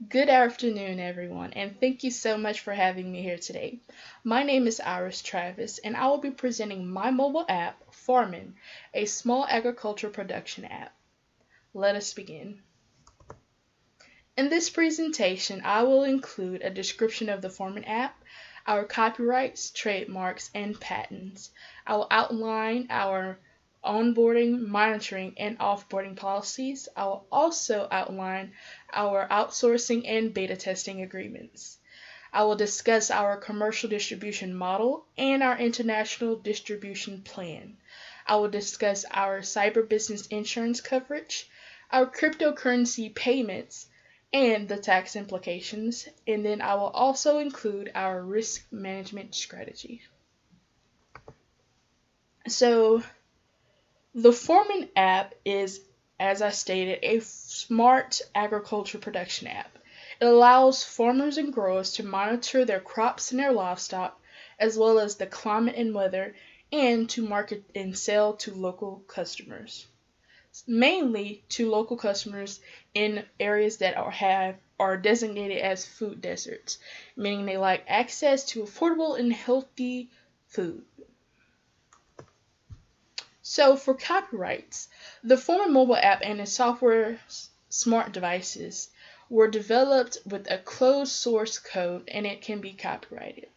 Good afternoon, everyone, and thank you so much for having me here today. My name is Iris Travis, and I will be presenting my mobile app, Farmn, a small agriculture production app. Let us begin. In this presentation, I will include a description of the Farmn app, our copyrights, trademarks, and patents. I will outline our onboarding, monitoring, and offboarding policies. I will also outline our outsourcing and beta testing agreements. I will discuss our commercial distribution model and our international distribution plan. I will discuss our cyber business insurance coverage, our cryptocurrency payments, and the tax implications, and then I will also include our risk management strategy. So, the Farmn app is, as I stated, a smart agriculture production app. It allows farmers and growers to monitor their crops and their livestock, as well as the climate and weather, and to market and sell to local customers. Mainly to local customers in areas that are designated as food deserts, meaning they lack access to affordable and healthy food. So for copyrights, the Farmn mobile app and its software smart devices were developed with a closed source code and it can be copyrighted.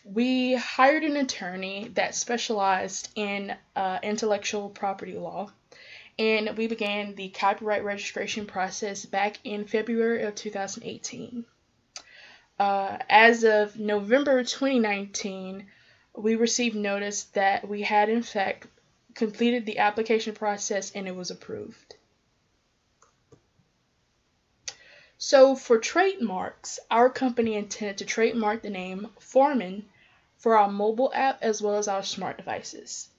We hired an attorney that specialized in intellectual property law, and we began the copyright registration process back in February of 2018. As of November 2019, we received notice that we had in fact completed the application process and it was approved. So for trademarks, our company intended to trademark the name Farmn for our mobile app as well as our smart devices.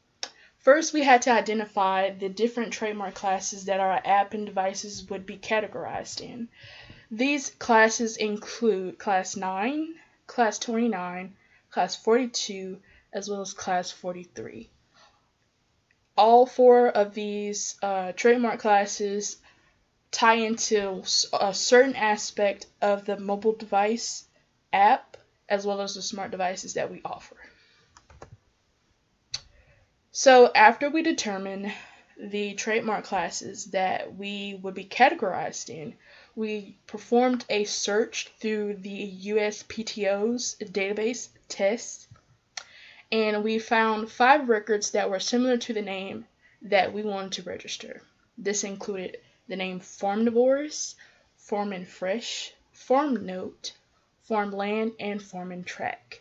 First, we had to identify the different trademark classes that our app and devices would be categorized in. These classes include Class 9, Class 29, Class 42, as well as Class 43. All four of these trademark classes tie into a certain aspect of the mobile device app as well as the smart devices that we offer. So after we determine the trademark classes that we would be categorized in, we performed a search through the USPTO's database test, and we found 5 records that were similar to the name that we wanted to register. This included the name Farmnivores, Farmn Fresh, Farm Note, Farmland, and Farm Track.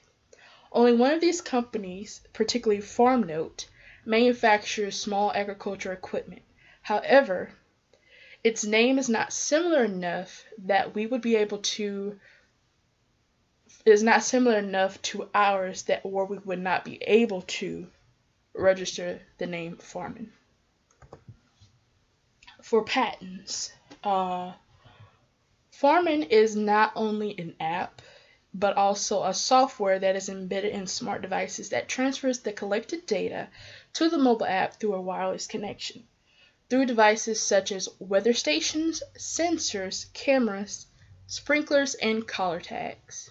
Only one of these companies, particularly Farm Note, manufactures small agriculture equipment. However, its name is not similar enough that we would be able to is not similar enough to ours that or we would not be able to register the name Farmn. For patents, Farmn is not only an app but also a software that is embedded in smart devices that transfers the collected data to the mobile app through a wireless connection, through devices such as weather stations, sensors, cameras, sprinklers, and collar tags.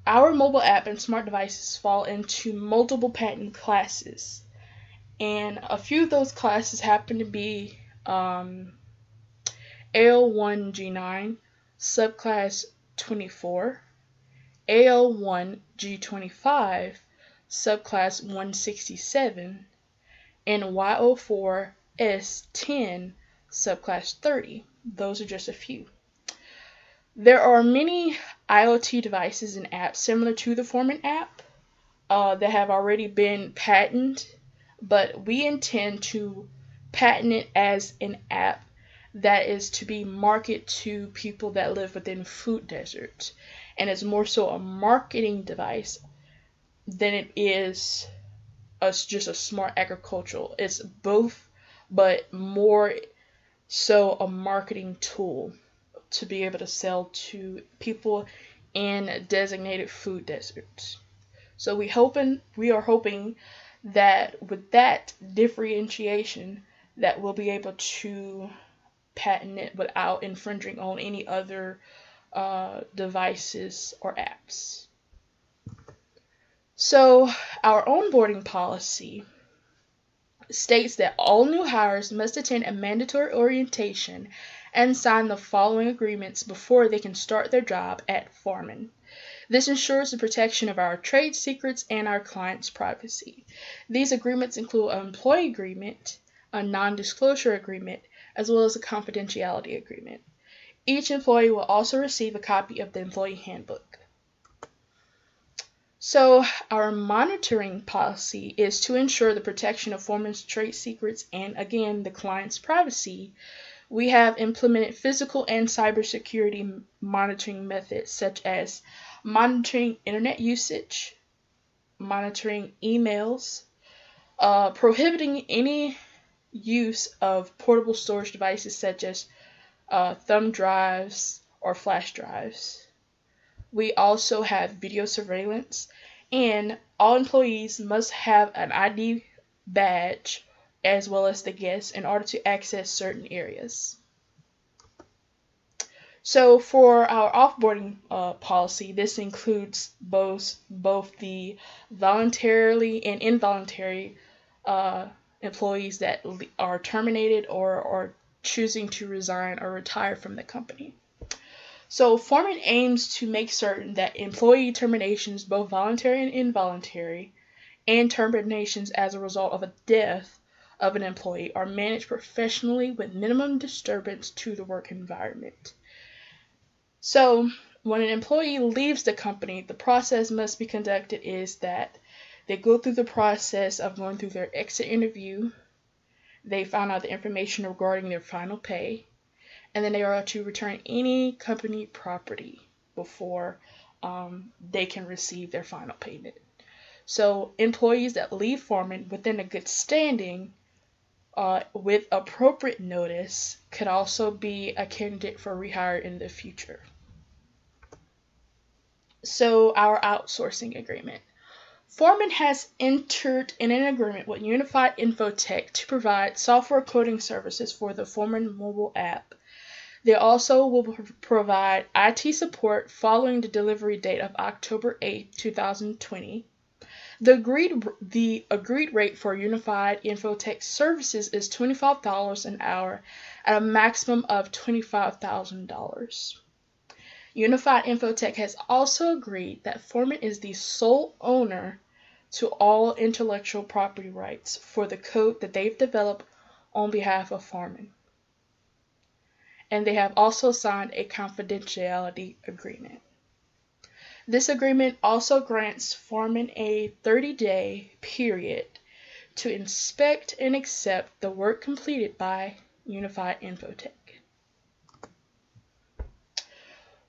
Our mobile app and smart devices fall into multiple patent classes, and a few of those classes happen to be AL1G9, subclass 24, AL1G25, subclass 167, and Y04S10, subclass 30. Those are just a few. There are many IoT devices and apps similar to the Farmn app that have already been patented, but we intend to patent it as an app that is to be marketed to people that live within food deserts, and it's more so a marketing device than it is just a smart agricultural. It's both, but more so a marketing tool to be able to sell to people in designated food deserts. So we are hoping that with that differentiation that we'll be able to patent it without infringing on any other devices or apps. So our onboarding policy states that all new hires must attend a mandatory orientation and sign the following agreements before they can start their job at Farmn. This ensures the protection of our trade secrets and our clients' privacy. These agreements include an employee agreement, a non-disclosure agreement, as well as a confidentiality agreement. Each employee will also receive a copy of the employee handbook. So our monitoring policy is to ensure the protection of Farmn's trade secrets and, again, the client's privacy. We have implemented physical and cybersecurity monitoring methods such as monitoring internet usage, monitoring emails, prohibiting any use of portable storage devices such as thumb drives or flash drives. We also have video surveillance, and all employees must have an ID badge as well as the guests in order to access certain areas. So for our offboarding policy, this includes both the voluntarily and involuntary employees that are terminated or choosing to resign or retire from the company. So Farmn aims to make certain that employee terminations, both voluntary and involuntary, and terminations as a result of a death of an employee are managed professionally with minimum disturbance to the work environment. So when an employee leaves the company, the process must be conducted is that they go through the process of going through their exit interview, they find out the information regarding their final pay, and then they are to return any company property before they can receive their final payment. So employees that leave Farmn within a good standing with appropriate notice could also be a candidate for rehire in the future. So our outsourcing agreement. Farmn has entered in an agreement with Unified Infotech to provide software coding services for the Farmn mobile app. They also will provide IT support following the delivery date of October 8, 2020. The agreed rate for Unified Infotech services is $25 an hour at a maximum of $25,000. Unified Infotech has also agreed that Farmn is the sole owner to all intellectual property rights for the code that they've developed on behalf of Farmn. And they have also signed a confidentiality agreement. This agreement also grants Farmn a 30-day period to inspect and accept the work completed by Unified Infotech.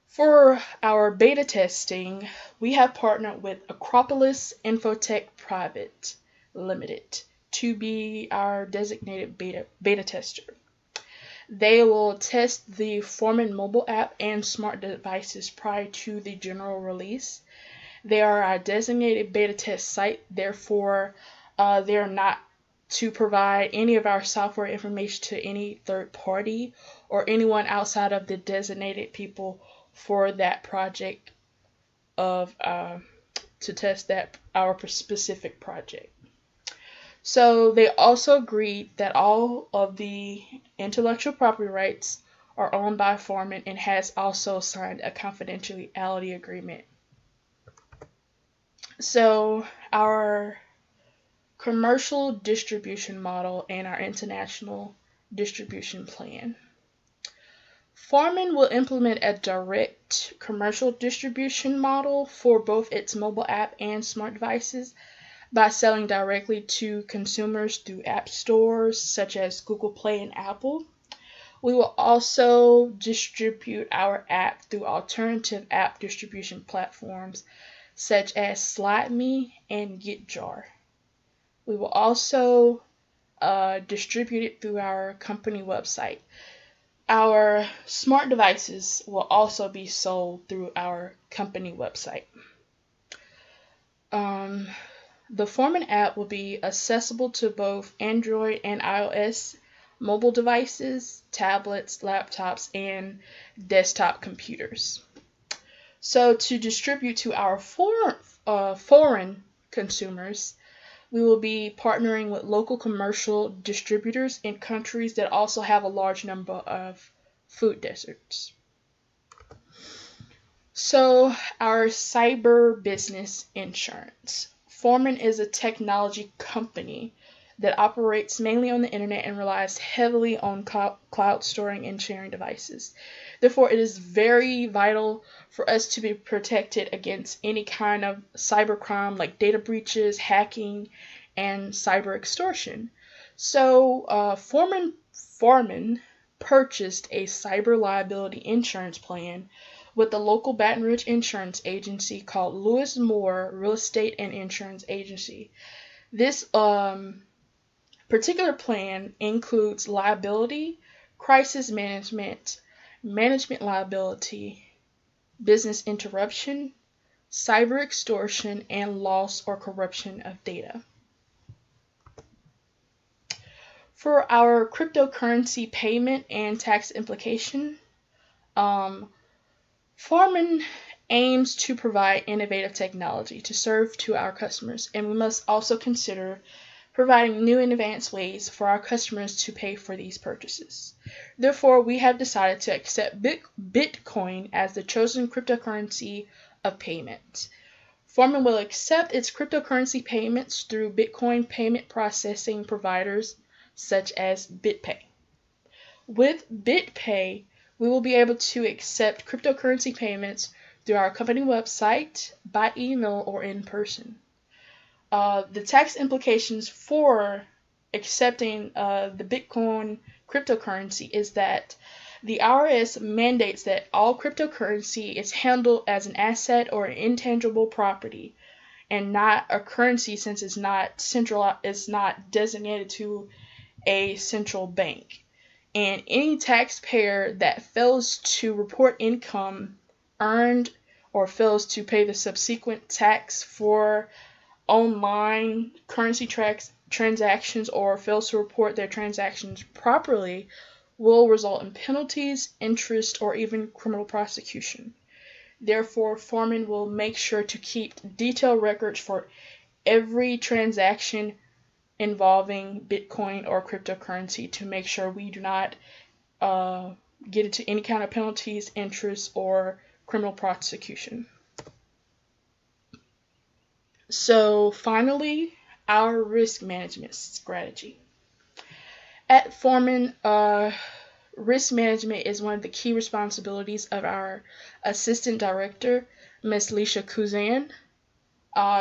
For our beta testing, we have partnered with Acropolis Infotech Private Limited to be our designated beta tester. They will test the Farmn mobile app and smart devices prior to the general release. They are our designated beta test site, therefore they are not to provide any of our software information to any third party or anyone outside of the designated people for that project to test our specific project. So they also agreed that all of the intellectual property rights are owned by Farmn and has also signed a confidentiality agreement. So our commercial distribution model and our international distribution plan. Farmn will implement a direct commercial distribution model for both its mobile app and smart devices by selling directly to consumers through app stores such as Google Play and Apple. We will also distribute our app through alternative app distribution platforms such as SlideMe and GetJar. We will also distribute it through our company website. Our smart devices will also be sold through our company website. The Farmn app will be accessible to both Android and iOS mobile devices, tablets, laptops, and desktop computers. So to distribute to our foreign consumers, we will be partnering with local commercial distributors in countries that also have a large number of food deserts. So, our cyber business insurance. Farmn is a technology company that operates mainly on the internet and relies heavily on cloud storing and sharing devices. Therefore, it is very vital for us to be protected against any kind of cybercrime like data breaches, hacking, and cyber extortion. So, Farmn purchased a cyber liability insurance plan with the local Baton Rouge insurance agency called Lewis Moore Real Estate and Insurance Agency. This particular plan includes liability, crisis management, management liability, business interruption, cyber extortion, and loss or corruption of data. For our cryptocurrency payment and tax implication, Farmn aims to provide innovative technology to serve to our customers, and we must also consider providing new and advanced ways for our customers to pay for these purchases. Therefore, we have decided to accept Bitcoin as the chosen cryptocurrency of payment. Farmn will accept its cryptocurrency payments through Bitcoin payment processing providers such as BitPay. With BitPay, we will be able to accept cryptocurrency payments through our company website, by email, or in person. The tax implications for accepting the Bitcoin cryptocurrency is that the IRS mandates that all cryptocurrency is handled as an asset or an intangible property and not a currency, since it's not designated to a central bank. And any taxpayer that fails to report income earned or fails to pay the subsequent tax for online currency transactions or fails to report their transactions properly will result in penalties, interest, or even criminal prosecution. Therefore, Farmn will make sure to keep detailed records for every transaction involving Bitcoin or cryptocurrency to make sure we do not get into any kind of penalties, interest, or criminal prosecution. So finally, our risk management strategy. At Farmn, risk management is one of the key responsibilities of our assistant director, Ms. Leisha Kuzan.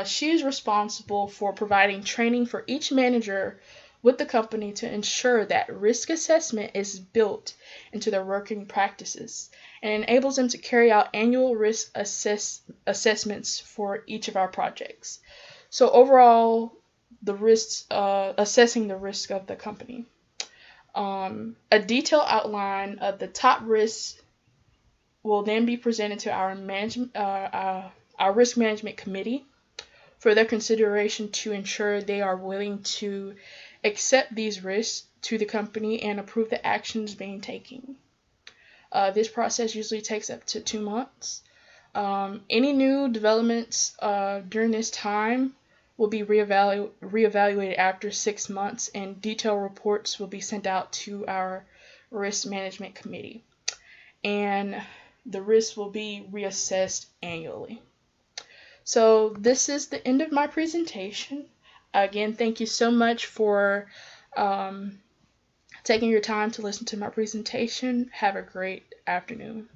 She is responsible for providing training for each manager with the company to ensure that risk assessment is built into their working practices and enables them to carry out annual risk assessments for each of our projects. So overall, the risks, assessing the risk of the company. A detailed outline of the top risks will then be presented to our risk management committee for their consideration to ensure they are willing to accept these risks to the company and approve the actions being taken. This process usually takes up to 2 months. Any new developments during this time will be reevaluated after 6 months, and detailed reports will be sent out to our risk management committee. And the risks will be reassessed annually. So this is the end of my presentation. Again, thank you so much for taking your time to listen to my presentation. Have a great afternoon.